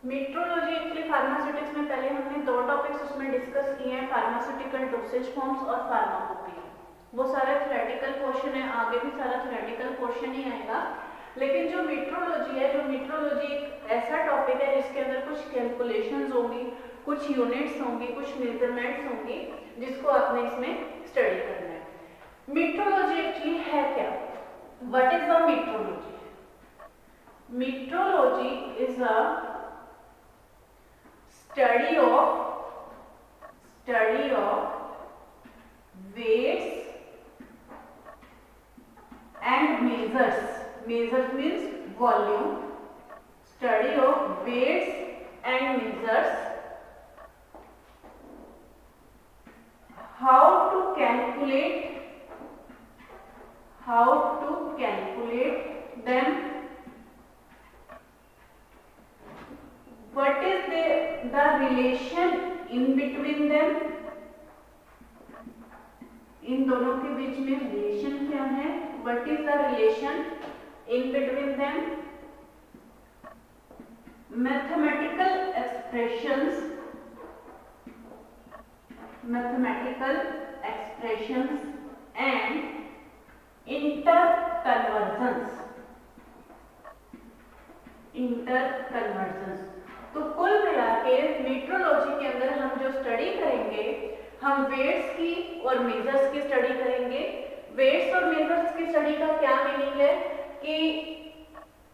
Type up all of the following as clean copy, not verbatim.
Metrology actually pharmaceutics में पहले हमने दो टॉपिक्स उसमें डिस्कस किए हैं, फार्मास्यूटिकल डोसेज फॉर्म्स और फार्माकोपिया। वो सारा थ्योरेटिकल पोर्शन है, आगे भी सारा थ्योरेटिकल पोर्शन ही आएगा। लेकिन जो मेट्रोलॉजी है, जो मेट्रोलॉजी एक ऐसा टॉपिक है जिसके अंदर कुछ कैलकुलेशंस होंगी, कुछ यूनिट्स होंगी, कुछ मेजरमेंट्स होंगी, जिसको आपने इसमें स्टडी करना है। मेट्रोलॉजी एक्चुअली है क्या? What is the metrology? Metrology is a study of weights and measures means volume. Study of weights and measures, how to calculate them, what is the relation in between them, इन दोनों के बीच में relation क्या है, what is the relation in between them, mathematical expressions and interconversions। तो कुल मिला के metrology के अंदर हम जो स्टडी करेंगे, हम वेट्स की और मेजर्स की स्टडी करेंगे। वेट्स और मेजर्स की स्टडी का क्या मीनिंग है कि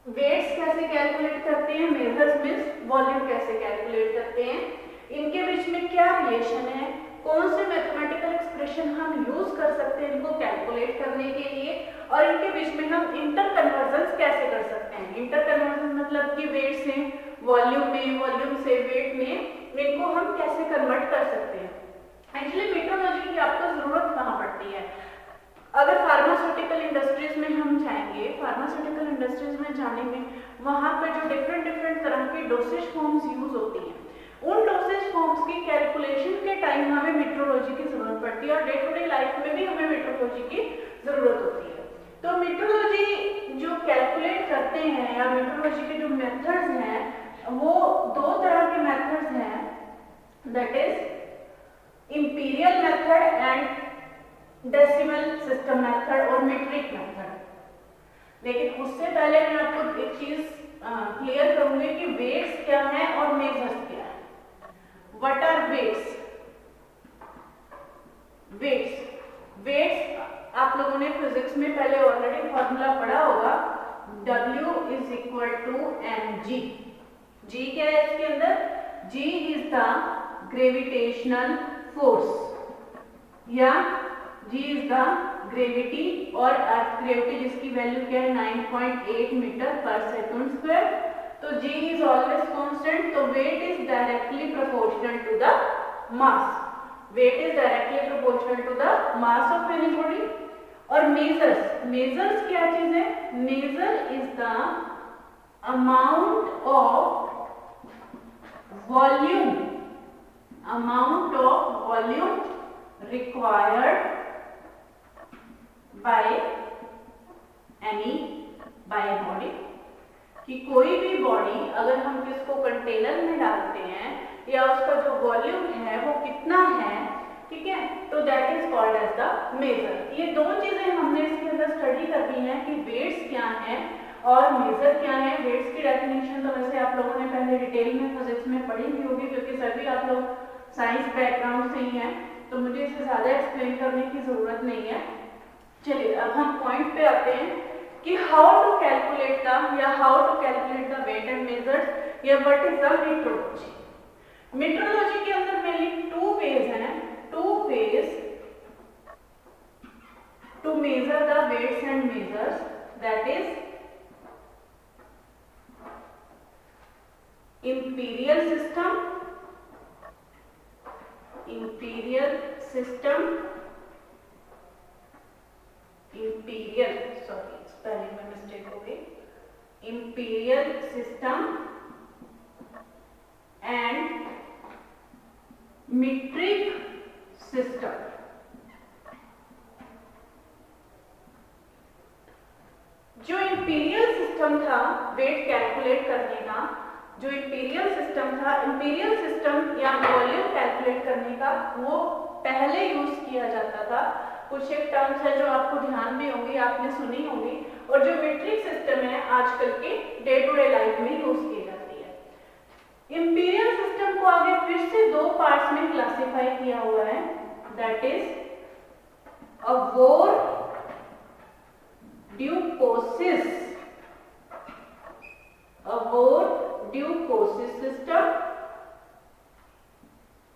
वेट्स कैसे कैलकुलेट करते हैं, मेजर्स मींस वॉल्यूम कैसे कैलकुलेट करते हैं, इनके बीच में क्या रिलेशन है, कौन से मैथमेटिकल एक्सप्रेशन हम यूज कर सकते हैं इनको कैलकुलेट करने के लिए, और इनके बीच में हम इंटर कन्वर्जन्स कैसे कर सकते हैं। इंटर कन्वर्जन मतलब कि वेट से वॉल्यूम में, वॉल्यूम से वेट में, इनको हम कैसे कन्वर्ट कर सकते हैं। एक्चुअली मेट्रोलॉजी की आपको जरूरत कहाँ पड़ती है? अगर फार्मास्यूटिकल इंडस्ट्रीज में हम जाएंगे, फार्मास्यूटिकल इंडस्ट्रीज में जाने में वहां पर जो डिफरेंट तरह की डोसेज फॉर्म्स यूज होती हैं, उन डोसेज फॉर्म्स की कैलकुलेशन के टाइम हमें मेट्रोलॉजी की जरूरत पड़ती है, और डे टू डे लाइफ में भी हमें मेट्रोलॉजी की जरूरत होती है। तो मेट्रोलॉजी जो कैलकुलेट करते हैं या मेट्रोलॉजी के जो मेथड्स हैं, वो दो तरह के मेथड्स हैं, that is imperial method and decimal system method और मीट्रिक मेथड। लेकिन उससे पहले मैं आपको एक चीज क्लियर करूंगी कि वेट्स क्या है और मेजर्स क्या है। What are weights? वेट्स आप लोगों ने फिजिक्स में पहले ऑलरेडी फॉर्मूला पढ़ा होगा, W is equal to mg। G क्या है इसके अंदर? G is the gravitational force या G इज द ग्रेविटी, और अर्थ ग्रेविटी जिसकी वैल्यू क्या है 9.8 मीटर पर सेकंड स्क्वायर। तो G इज ऑलवेज कांस्टेंट, तो weight is directly proportional to the mass. Weight is directly proportional to the mass of any body. और measures क्या चीज है? Measure is the amount of volume required by a body. कि कोई भी body अगर हम किसको कंटेनर में डालते हैं या उसका जो वॉल्यूम है वो कितना है, ठीक है, तो that is called as the measure. ये दो चीजें हमने इसके अंदर स्टडी करनी है कि वेट्स क्या है और मेजर क्या है। वेट्स की डेफिनेशन तो वैसे आप लोगों ने पहले डिटेल में फिजिक्स में पढ़ी हुई होगी, क्योंकि सभी आप लोग साइंस बैकग्राउंड से ही हैं, तो मुझे इसे ज्यादा एक्सप्लेन करने की जरूरत नहीं है। चलिए अब हम पॉइंट पे आते हैं कि how to calculate the weight and measures या what is the metrology. Metrology के अंदर mainly two ways to measure the weights and measures, that is imperial system and metric system। जो इंपीरियल सिस्टम था weight calculate करने का, जो imperial था imperial system या वॉल्यूम कैलकुलेट करने का, वो पहले यूज किया जाता था। कुछ एक टर्म्स है जो आपको ध्यान में होंगी, आपने सुनी होंगी, और जो मीट्रिक सिस्टम है आजकल के डे टू डे लाइफ में यूज की जाती है। इंपीरियल सिस्टम को आगे फिर से दो पार्ट्स में क्लासिफाई किया हुआ है, that is avoirdupois, avoirdupois system,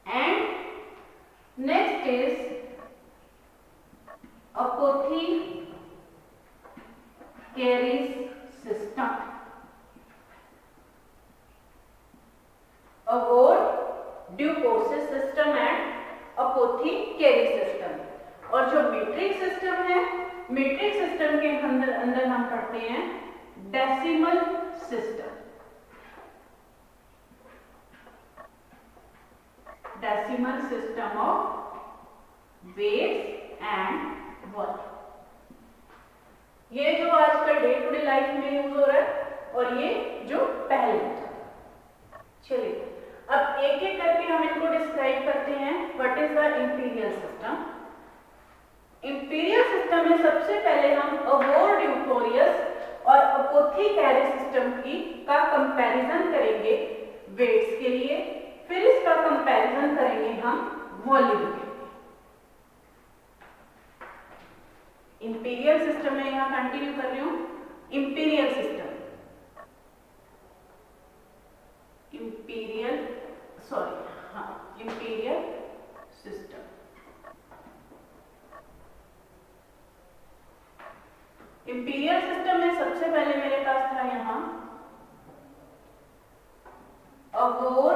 and next is apothecaris system, avoirdupois system and apothecaris system. और जो मीट्रिक सिस्टम है, मीट्रिक सिस्टम के अंदर हम पढ़ते हैं decimal system, decimal system of weights and volume. ये जो आजकल डे टू डे लाइफ में यूज हो रहा है और ये जो पहले। चलिए अब एक एक करके हम इनको डिस्क्राइब करते हैं। What is the imperial system? Imperial system में सबसे पहले हम अवोर ड्यूकोरियस और अपोथीकेरिस सिस्टम का कंपैरिजन करेंगे वेट्स के लिए, फिर इसका कंपैरिजन करेंगे हम वॉल्यूम के। इंपीरियल सिस्टम में यहां कंटिन्यू कर रही हूं। Imperial system, imperial system. Imperial system में सबसे पहले मेरे पास था यहां अवोर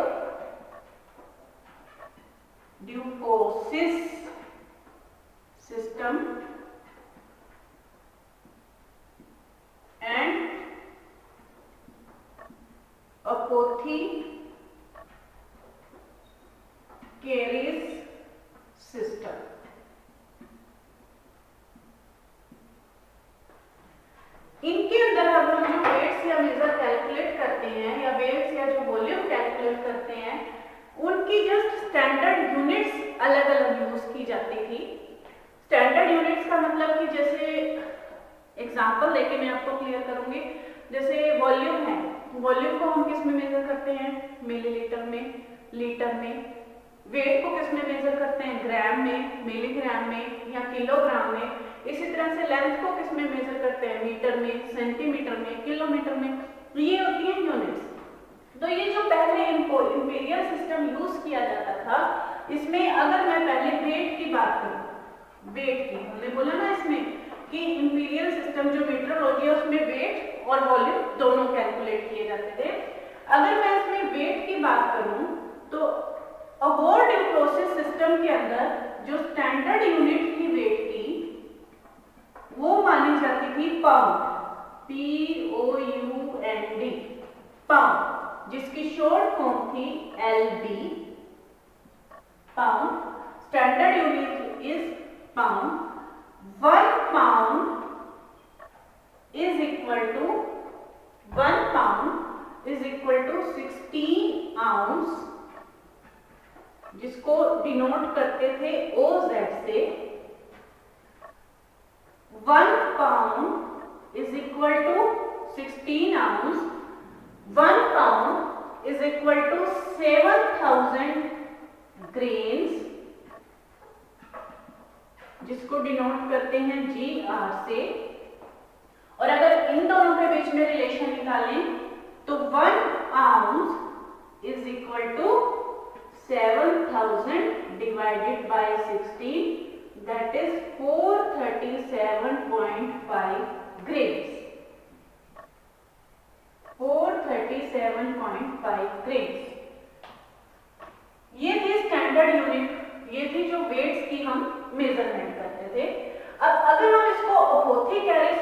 ड्यूकोसिस सिस्टम and apothecaris system। इनके अंदर अब हम जो वेट्स या मेजर कैलकुलेट करते हैं या वेट्स या जो वॉल्यूम कैलकुलेट करते हैं, उनकी जस्ट स्टैंडर्ड यूनिट्स अलग अलग यूज की जाती थी। स्टैंडर्ड यूनिट्स का मतलब कि जैसे एग्जाम्पल लेके मैं आपको क्लियर करूंगी। जैसे वॉल्यूम है, वॉल्यूम को हम किस में मेजर करते हैं? मिलीलीटर में, लीटर में। वेट को किस में मेजर करते हैं? ग्राम में, मिलीग्राम में या किलोग्राम में। इसी तरह से लेंथ को किस में मेजर करते हैं? मीटर में, सेंटीमीटर में, किलोमीटर में। ये होती है यूनिट्स। तो ये जो पहले इंपीरियल सिस्टम यूज किया जाता था, इसमें अगर मैं पहले वेट की बात करूं, वेट की हमने बोला ना इसमें कि इंपीरियल सिस्टम जो मीटरोलॉजी है उसमें वेट और वॉल्यूम दोनों कैलकुलेट किए जाते थे। अगर मैं इसमें वेट की बात करूं तो अवोर ड्यूकोसिस सिस्टम के अंदर जो स्टैंडर्ड यूनिट थी वेट की, वो मानी जाती थी पाउंड, POUND, पाउंड, जिसकी शॉर्ट फॉर्म थी LB, pound. Standard unit is pound. 1 pound is equal to 16 ounce, जिसको डिनोट करते थे OZ से। 1 pound is equal to 16 ounce, 1 pound is equal to 7000 grains, जिसको डिनोट करते हैं GR से। और अगर इन दोनों के बीच में रिलेशन निकालें तो 1 ounce is equal to 7000 divided by 16, that is 437.5 grams, 437.5 grams। ये थी स्टैंडर्ड यूनिट, ये थी जो वेट्स की हम मेजरमेंट करते थे। अब अगर हम इसको अपोथीकेरिस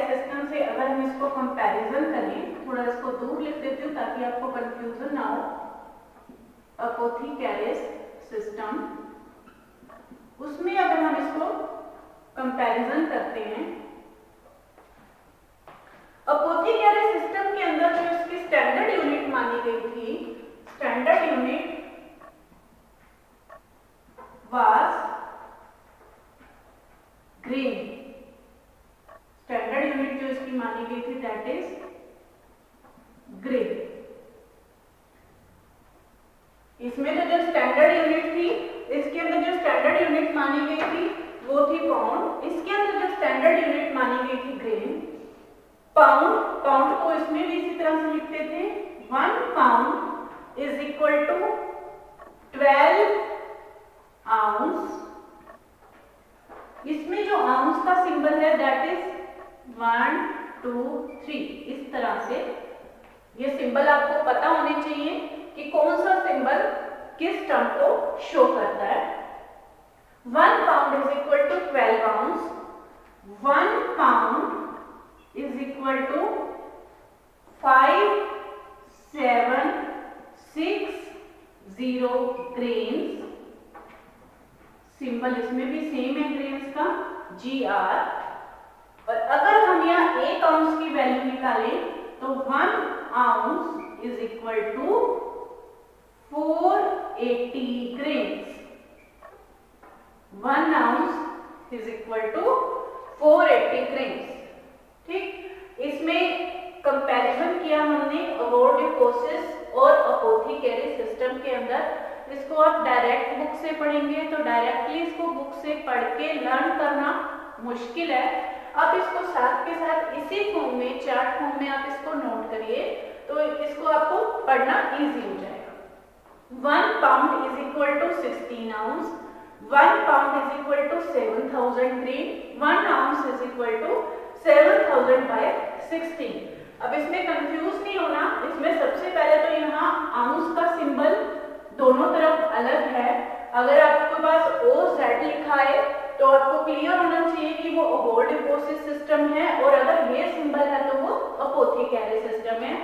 सिस्टम से अगर हम इसको कंपैरिजन करें, थोड़ा इसको दूर लिख देती हूँ ताकि आपको कंफ्यूजन ना हो। अपोथीकेरिस सिस्टम, उसमें अगर हम इसको कंपैरिजन करते हैं, अपोथीकेरिस गई थी, standard unit was grain. Standard unit जो इसकी मानी गई थी दैट इज ग्रेन। इसमें तो जो स्टैंडर्ड यूनिट थी, इसके अंदर जो स्टैंडर्ड यूनिट मानी गई थी वो थी पाउंड, इसके अंदर जो स्टैंडर्ड यूनिट मानी गई थी ग्रेन। पाउंड, पाउंड को इसमें भी इसी तरह से लिखते थे, 1 pound is equal to 12 ounce. इसमें जो आउंस का सिंबल है दैट इज 1 2 3, इस तरह से ये सिंबल आपको पता होने चाहिए कि कौन सा सिंबल किस टर्म को शो करता है। 1 pound is equal to 12 ounce, 1 pound is equal to 5 7 6 0 grains. Symbol इसमें भी सेम है ग्रेन्स का, GR। और अगर हम यहाँ 1 आउंस की वैल्यू निकालें तो 1 ounce is equal to 480 grains. 1 ounce is equal to 480 grains. ठीक, इसमें कंपैरिजन किया हमने अवोर्डिकोसिस और अपोथिकेरी सिस्टम के अंदर। इसको आप डायरेक्ट बुक से पढ़ेंगे तो डायरेक्टली इसको बुक से पढ़ के लर्न करना मुश्किल है। आप इसको साथ के साथ इसी फॉर्म में, चार्ट फॉर्म में आप इसको नोट करिए तो इसको आपको पढ़ना इजी हो जाएगा। 1 pound is equal to 16 ounce, 1 pound is equal to 7000 grain, 1 ounce is equal to 7000 by 16। अब इसमें कंफ्यूज नहीं होना, इसमें सबसे पहले तो यहाँ आउंस का सिंबल दोनों तरफ अलग है। अगर आपके पास OZ लिखा है तो आपको क्लियर होना चाहिए कि वो अवोर्डिकोसिस सिस्टम है, और अगर ये सिंबल है तो वो अपोथिकेरी सिस्टम है।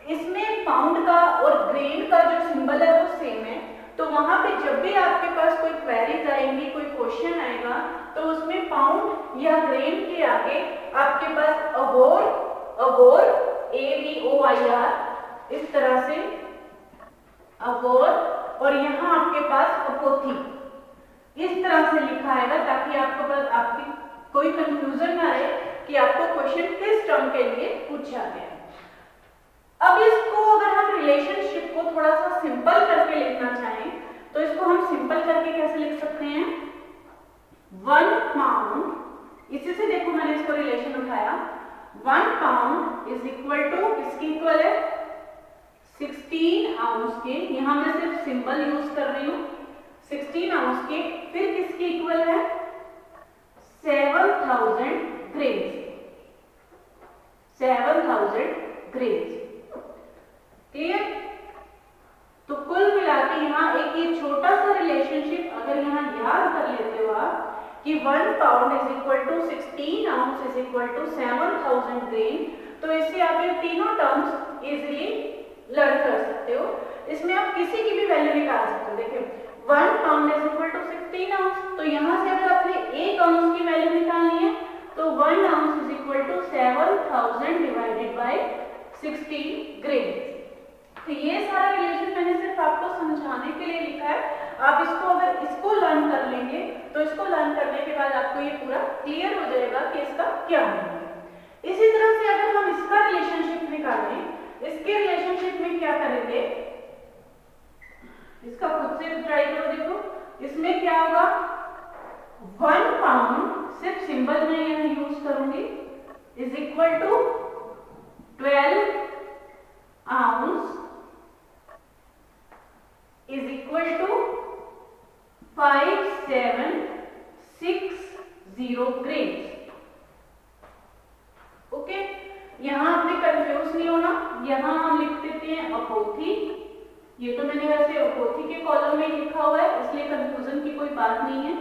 इसमें पाउंड का और ग्रेन का जो सिंबल है वो सेम है, तो वहां पे जब भी आपके पास कोई क्वेरीज आएंगी, कोई क्वेश्चन आएगा तो उसमें पाउंड या ग्रेन के आगे आपके पास अवोर, AVOIR, इस तरह से अवोर, और यहाँ आपके पास अपोथी, इस तरह से लिखा आएगा ताकि आपके पास आपकी कोई कंफ्यूजन ना रहे कि आपको क्वेश्चन किस टर्म के लिए पूछा गया है। अब इसको अगर हम रिलेशनशिप को थोड़ा सा सिंपल करके लिखना चाहें तो इसको हम सिंपल करके कैसे लिख सकते हैं? 1 पाउंड, इसी से देखो मैंने इसको रिलेशन उठाया, 1 पाउंड इज इक्वल टू किसकी इक्वल है? 16 आउंस के। यहां मैं सिर्फ सिंबल यूज कर रही हूं, 16 आउंस के। फिर किसकी इक्वल है? 7000 ग्रेन्स, 7000 ग्रेन्स। क्लियर? तो कुल मिला के यहाँ एक ये छोटा सा रिलेशनशिप अगर यहाँ याद कर लेते हो आप कि 1 pound is equal to 16 ounce is equal to 7000 grain, तो इससे आप ये तीनों टर्म्स इजीली लर्न कर सकते हो। इसमें आप किसी की भी वैल्यू निकाल सकते हो। देखिए 1 pound is equal to 16 ounce, तो यहाँ से अगर आपने 1 आउंस की वैल्यू निकालनी है तो 1 ounce is equal to 7000 divided by 16 grain. तो ये सारा रिलेशन मैंने सिर्फ आपको समझाने के लिए लिखा है। आप इसको अगर इसको लर्न कर लेंगे तो इसको लर्न करने के बाद आपको ये पूरा क्लियर हो जाएगा कि इसका क्या मीनिंग है। इसी तरह से अगर हम इसका रिलेशनशिप निकालें, इसके रिलेशनशिप में क्या करेंगे, इसका खुद से ट्राई करो। देखो इसमें क्या होगा, 1 पाउंड, सिर्फ सिंबल मैं यहाँ यूज करूंगी, is equal to 12 ounce is equal to 5760 grains. Okay, यहां आपने कंफ्यूज नहीं होना, यहां हम लिख देते हैं अपोथी। ये तो मैंने वैसे अपोथी के कॉलम में लिखा हुआ है इसलिए कंफ्यूजन की कोई बात नहीं है।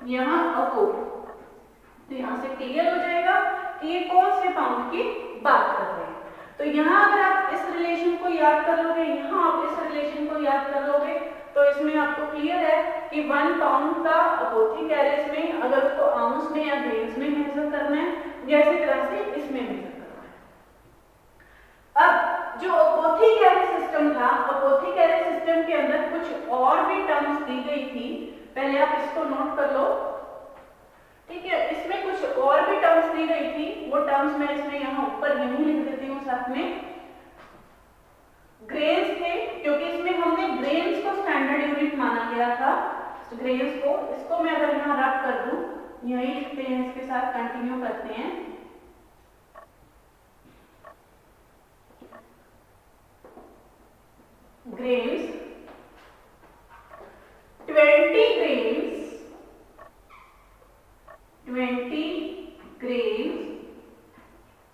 यहाँ अपोथ, तो यहाँ से क्लियर हो जाएगा कि ये कौन से पाउंड की बात कर रहे हैं। तो यहाँ अगर आप इस रिलेशन को याद कर लोगे, यहाँ आप इस रिलेशन को याद कर लोगे, तो इसमें आपको क्लियर है कि 1 पाउंड का अपोथिकेरिस में अगर उसको आउंस में या ग्रेन्स में मेजर करना है, जैसी तरह से इसमें मेजर करना है। अब जो अपोथिकेरी सिस्टम और भी टर्म्स दी गई थी, पहले आप इसको नोट कर लो, ठीक है। इसमें कुछ और भी टर्म्स दी गई थी, वो टर्म्स मैं इसमें यहाँ ऊपर यहीं लिख देती हूँ साथ में। ग्रेन्स थे, क्योंकि इसमें हमने ग्रेन्स को स्टैंडर्ड यूनिट माना गया था, तो ग्रेन्स को, इसको मैं अगर यहाँ रब कर दूं, यही लिखते हैं, इसके साथ कंटिन्यू करते हैं। Grains 20 grains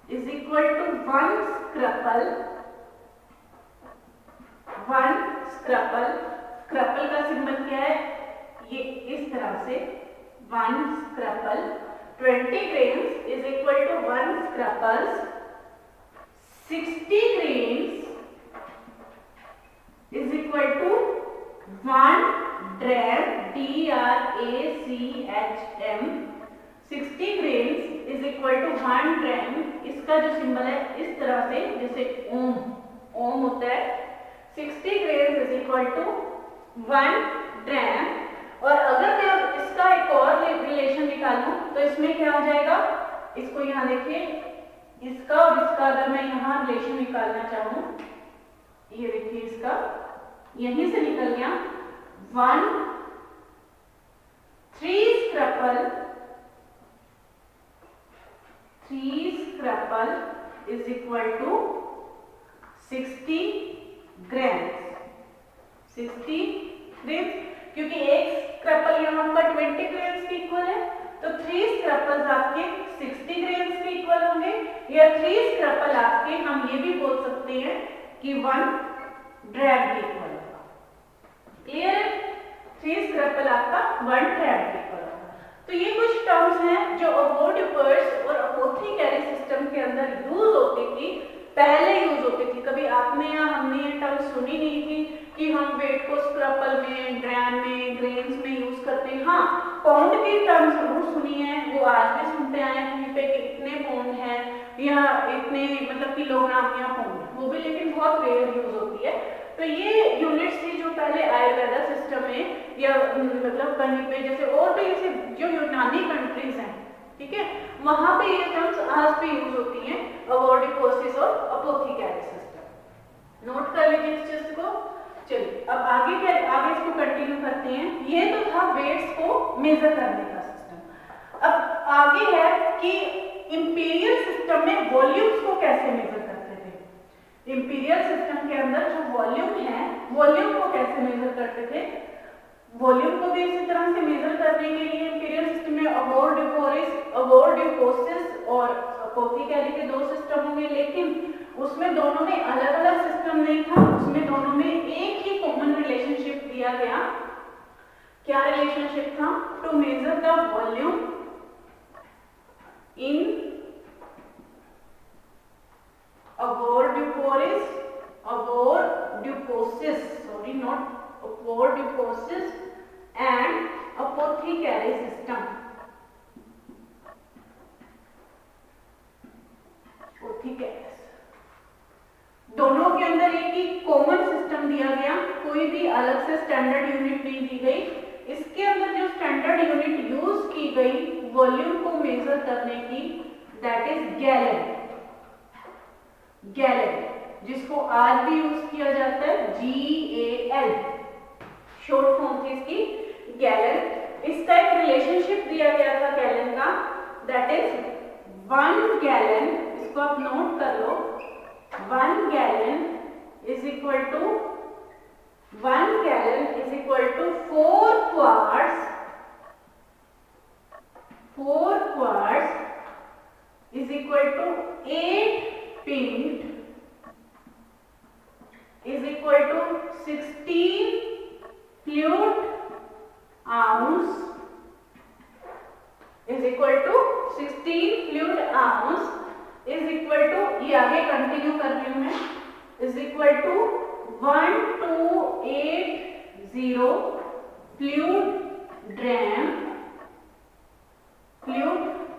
is equal to 1 scruple। 1 scruple, scruple का सिंबल क्या है, ये इस तरह से 1 scruple, 20 grains is equal to 1 scruples, 60 grains is equal to 1 dram, DRACHM। 60 grains is equal to 1 dram, इसका जो सिंबल है इस तरह से, जैसे ओम, ओम होता है। 60 grains is equal to 1 dram। और अगर मैं अब इसका एक और रिलेशन निकालूं तो इसमें क्या हो जाएगा, इसको यहाँ देखिए, इसका और इसका अगर मैं यहाँ रिलेशन निकालना चाहूँ, ये देखिए इसका यहीं से निकल गया, 3 scruple is equal to 60 grams। 60 grams, क्योंकि एक स्क्रपल यहाँ पर 20 ग्राम्स के इक्वल है, तो 3 स्क्रपल्स आपके 60 ग्राम्स के इक्वल होंगे, या 3 स्क्रपल आपके, हम ये भी बोल सकते हैं कि 1 ड्रैम के इक्वल होगा। क्लियर है, 3 स्क्रपल आपका 1 ड्रैम के इक्वल होगा। तो ये कुछ टर्म्स हैं जो ओवोडिपर्स और अपोथेकेरी सिस्टम के अंदर यूज होती थी, पहले यूज होती थी। कभी आपने या हमने ये टर्म सुनी नहीं थी कि हम वेट को स्क्रपल में, ड्रैम में, ग्रेन्स में यूज करते हैं। हाँ, पाउंड की टर्म जरूर सुनी है, वो आज भी सुनते आए हैं कहीं पे कि इतने पाउंड है या इतने मतलब किलोग्राम या पाउंड, वो भी लेकिन बहुत रेयर यूज होती है। तो ये यूनिट्स थी जो पहले आयुर्वेदा सिस्टम में या मतलब कहीं पे, जैसे और भी जैसे जो यूनानी कंट्रीज हैं, ठीक है, वहां पे ये टर्म्स आज भी यूज होती हैं, ओवोडिपोसिस और अपोथेकेरी सिस्टम। नोट कर लीजिए इस चीज को। चलिए अब आगे इसको कंटिन्यू करते हैं। ये तो था वेट्स को मेजर करने का सिस्टम। अब आगे है कि इंपीरियल सिस्टम में वॉल्यूम्स को कैसे मेजर करते थे। इंपीरियल सिस्टम के अंदर जो वॉल्यूम है, वॉल्यूम को कैसे मेजर करते थे। वॉल्यूम को भी इसी तरह से मेजर करने के लिए इंपीरियल सिस्टम में ओवोडिपोसिस और अपोथेकेरी के 2 सिस्टम होंगे, लेकिन उसमें दोनों में अलग अलग सिस्टम नहीं था, उसमें दोनों में एक ही कॉमन रिलेशनशिप दिया गया। क्या रिलेशनशिप था, to measure the volume in avoirdupois and apothecary system. दोनों के अंदर एक ही कॉमन सिस्टम दिया गया, कोई भी अलग से स्टैंडर्ड यूनिट नहीं दी गई। इसके अंदर जो स्टैंडर्ड यूनिट यूज की गई वॉल्यूम को मेजर करने की, दैट इज गैलन। गैलन, जिसको आज भी यूज किया जाता है, GAL, शॉर्ट फॉर्म थी इसकी गैलन। इसका एक रिलेशनशिप दिया गया था गैलन का, दैट इज 1 गैलन, इसको आप नोट कर लो, 1 gallon is equal to 4 quarts। 4 quarts is equal to 8 pint is equal to 16 fluid ounce is equal to 16 fluid ounce is equal to, ये आगे कंटिन्यू कर रही हूं मैं, is equal to 1280 fluid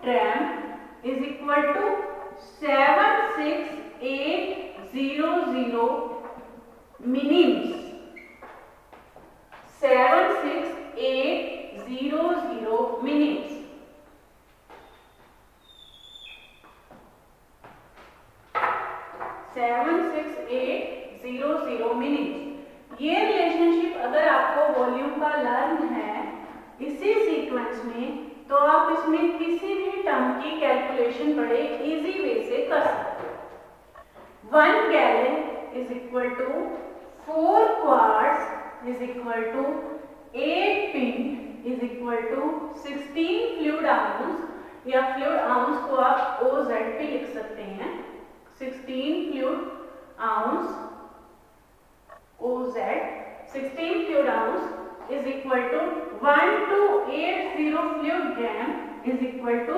dram is equal to 76800 minims। 76800 minutes. ये relationship अगर आपको volume का लर्न है इसी सीक्वेंस में, तो आप इसमें किसी भी टर्म की कैलकुलेशन बड़े इजी वे से कर सकते हो। 1 gallon is equal to 4 quarts is equal to 8 pint is equal to 16 fluid ounce, या फ्लूइड आउंस को आप OZ भी लिख सकते हैं। 16 fluid ounce OZ, 16 fluid ounce is equal to 1280 fluid gram is equal to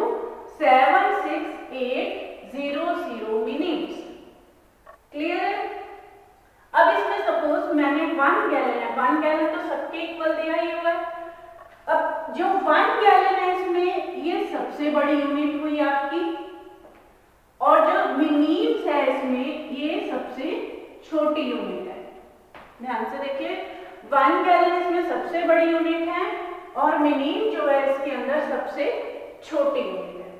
76800 minutes. Clear है? अब इसमें सपोज मैंने 1 गैलन है, 1 गैलन तो सबके इक्वल दिया ही हुआ। अब जो 1 गैलन है इसमें ये सबसे बड़ी यूनिट हुई आपकी, और जो मिनीम्स है इसमें ये सबसे छोटी यूनिट है। ध्यान से देखिए, 1 गैलन इसमें सबसे बड़ी यूनिट है और मिनीम जो है इसके अंदर सबसे छोटी यूनिट है।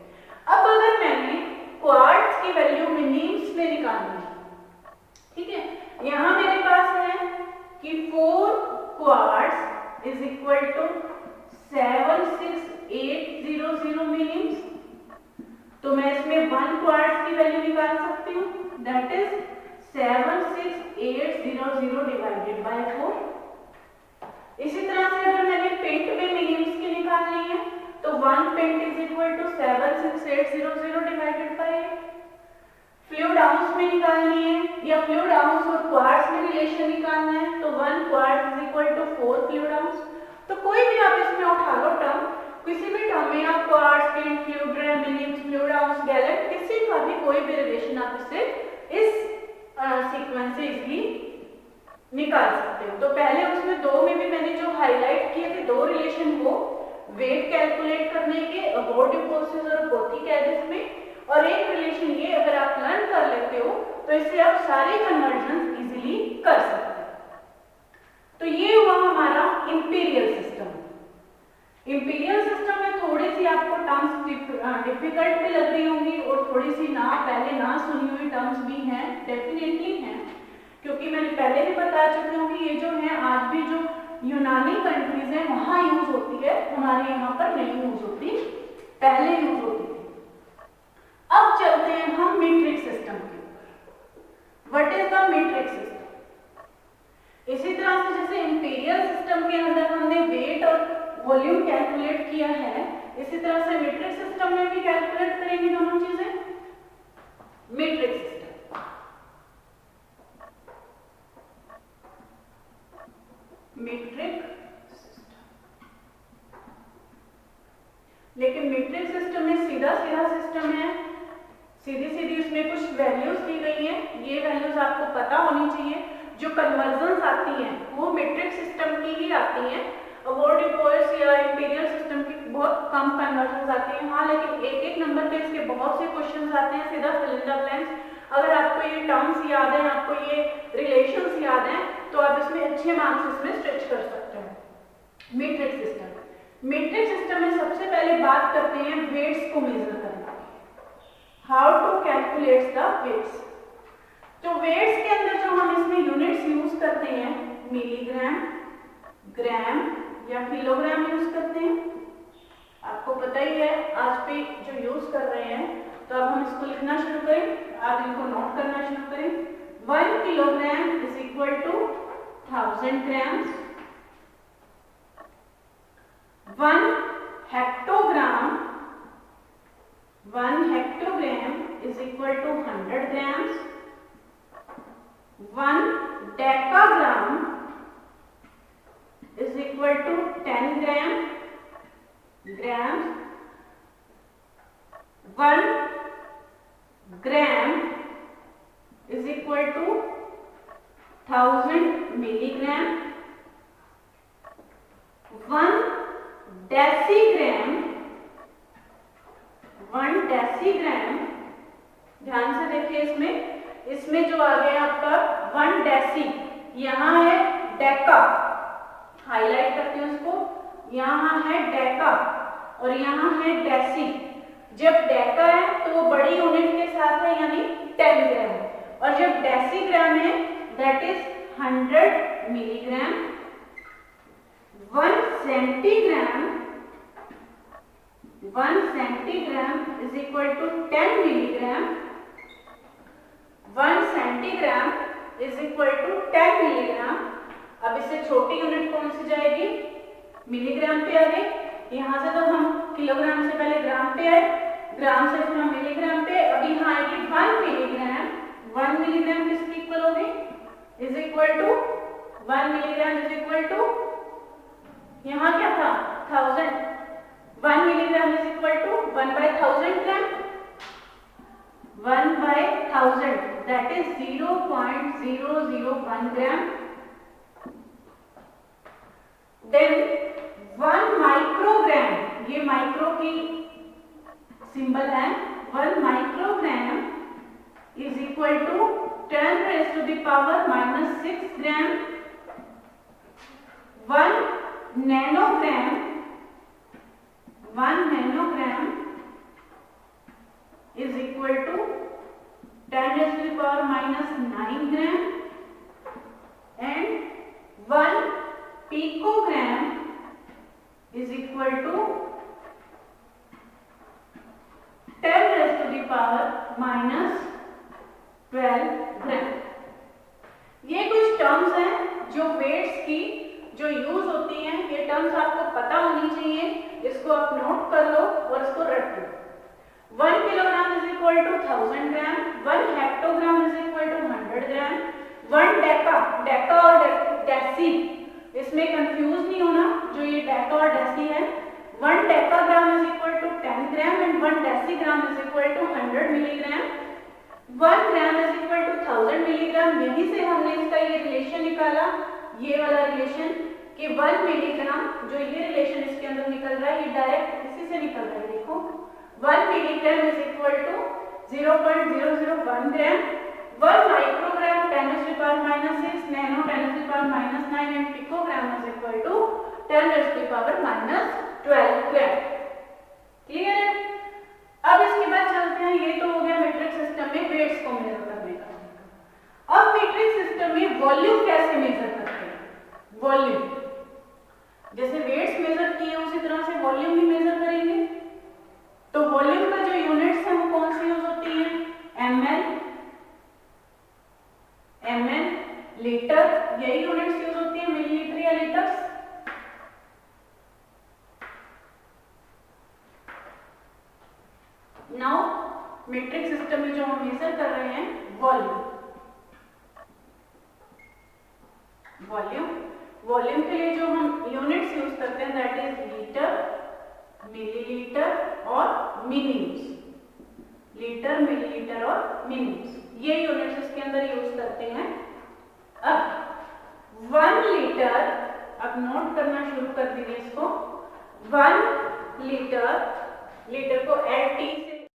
अब अगर मैंने क्वार्ट्स की वैल्यू मिनीम्स में निकालनी है, ठीक है, यहां मेरे पास है कि 4 क्वार्ट्स इज इक्वल टू 76800 मिनीम्स, तो मैं इसमें 1 क्वार्ट्स की वैल्यू निकाल सकती हूँ, दैट इज 76800 डिवाइडेड बाय 4। इसी तरह से अगर मैंने पिंट में मिनीम्स की निकालनी है तो 1 pint is equal to 76800 divided by 8। Fluid ounce में निकालनी है या फ्लूइड आउंस और क्वार्ट्स में रिलेशन निकालना है तो 1 quart is equal to 4 fluid ounce. तो कोई भी आप इसमें उठा लो टर्म, किसी भी टर्म में आप क्वार्ट्स, पिंट, फ्लूइड ग्राम, मिनीम्स, फ्लूइड आउंस, गैलन, किसी का भी कोई भी रिलेशन आप इससे इस सीक्वेंस से इजीली निकाल सकते हो। तो पहले उसमें 2 में भी मैंने जो हाईलाइट किए थे 2 रिलेशन, वो वेट कैलकुलेट करने के अबाउट फोर्सेस और भौतिक एजेस में, और एक रिलेशन ये अगर आप लर्न कर लेते हो तो इससे आप सारे कन्वर्जन इजीली कर सकते हो। तो ये हुआ हमारा इंपीरियल सिस्टम। इंपीरियल सिस्टम में थोड़ी सी आपको टर्म्स डिफिकल्ट भी लग रही होंगी और थोड़ी सी पहले ना सुनी हुई टर्म्स भी हैं, डेफिनेटली हैं, क्योंकि मैंने पहले भी बता चुकी हूँ कि ये जो है आज भी जो यूनानी कंट्रीज है वहां यूज होती है, हमारे यहाँ पर नहीं यूज होती, पहले यूज होती थी। अब चलते हैं हम मीट्रिक सिस्टम के ऊपर। What is the metric system? इसी तरह से जैसे इंपीरियल सिस्टम के अंदर हमने वेट और वॉल्यूम कैलकुलेट किया है, इसी तरह से मीट्रिक सिस्टम में भी कैलकुलेट करेंगे दोनों चीजें। मीट्रिक सिस्टम, मीट्रिक सिस्टम, लेकिन मीट्रिक सिस्टम में सीधा सीधा सिस्टम है, सीधी सीधी उसमें कुछ वैल्यूज दी गई हैं, ये वैल्यूज आपको पता होनी चाहिए। जो कन्वर्जन्स आती हैं वो मीट्रिक सिस्टम की ही आती हैं, अवॉर्डिपोइस या इंपीरियल सिस्टम की बहुत कम कन्वर्जन्स आती हैं। हाँ, लेकिन एक एक नंबर पे इसके बहुत से क्वेश्चंस आते हैं, सीधा फिल इन द ब्लैंक्स। अगर आपको ये टर्म्स याद हैं, आपको ये रिलेशंस याद हैं, तो आप इसमें अच्छे मार्क्स इसमें स्ट्रेच कर सकते हो। मीट्रिक सिस्टम, मीट्रिक सिस्टम में सबसे पहले बात करते हैं वेट्स को मेजर करने की। How to calculate the weights? तो वेट्स के अंदर जो हम इसमें यूनिट्स यूज करते हैं, मिलीग्राम, ग्राम या किलोग्राम यूज करते हैं। आपको पता ही है आज भी जो यूज कर रहे हैं, तो अब हम इसको लिखना शुरू करें, आप इनको नोट करना शुरू करें। 1 kilogram is equal to 1000 grams. 1 hectogram is equal to 100 grams. 1 decagram is equal to 10 grams. 1 gram is equal to 1000 milligram. 1 decigram, ध्यान से देखिए इसमें जो आ गया आपका 1 डेसी, यहाँ है डेका, हाईलाइट करती हूँ इसको। यहाँ है डेका और यहाँ है डेसी। जब डेका है तो वो बड़ी यूनिट के साथ है यानी 10 ग्राम, और जब डेसीग्राम है that is 100 milligram. 1 centigram is equal to 10 milligram. 1 centigram is equal to 10 milligram. अब इससे छोटी यूनिट कौन सी जाएगी? मिलीग्राम पे आ गई। यहाँ से तो हम किलोग्राम से पहले ग्राम पे आए, ग्राम से फिर हम मिलीग्राम पे, अभी यहाँ आएगी 1 मिलीग्राम। 1 मिलीग्राम किसकी इक्वल होगी? Is equal to 1 milligram is equal to, यहाँ क्या था? 1000। 1 milligram is equal to 1/1000 gram. 1/1000 that is 0.001 gram. Then 1 microgram, ये माइक्रो की सिंबल है। 1 microgram is equal to 10 raised to the power -6 gram. 1 nanogram is equal to 10 raised to the power -9 gram, and 1 picogram is equal to 10 raised to the power -12 gram। ये कुछ terms हैं जो weights की जो use होती हैं, ये terms आपको पता होनी चाहिए। इसको आप नोट कर लो और इसको रट लो। 1 kilogram is equal to 1000 gram. 1 hectogram is equal to 100 gram. 1 deca और डेसी, इसमें कंफ्यूज नहीं होना, जो ये डेका और डेसी है। 1 decagram is equal to 10 gram and 1 decigram is equal to 100 milligram. 1 gram is equal to 1000 milligram. यहीं से हमने इसका ये रिलेशन निकाला, ये वाला रिलेशन कि 1 मिलीग्राम, जो ये रिलेशन इसके अंदर निकल रहा है, ये डायरेक्ट इसी से निकल रहा है। देखो 1 milligram is equal to 0.001 gram. 1 microgram 10 raised to the power -6, nano 10 raised to the power -9 and picogram is equal to 10 raised to the power -12 gram. Clear है? अब इसके बाद चलते हैं, ये तो हो गया मीट्रिक सिस्टम में वेट्स को मेजर करने का। अब मीट्रिक सिस्टम में वॉल्यूम कैसे मेजर करते हैं? वॉल्यूम जैसे वेट्स मेजर किए उसी तरह से वॉल्यूम भी मेजर करेंगे। तो वॉल्यूम का जो यूनिट्स है वो कौन सी यूज होती है? ml, लीटर, यही यूनिट्स यूज होती है, मिलीलीटर या लीटर्स। नाउ मीट्रिक सिस्टम में जो हम मेजर कर रहे हैं वॉल्यूम के लिए जो हम यूनिट्स यूज करते हैं दैट इज लीटर, मिलीलीटर और मिनीम्स। लीटर, मिलीलीटर और मिनीम्स, ये यूनिट्स इसके अंदर यूज करते हैं। अब 1 लीटर, अब नोट करना शुरू कर दीजिए इसको। 1 लीटर, लीटर को LT से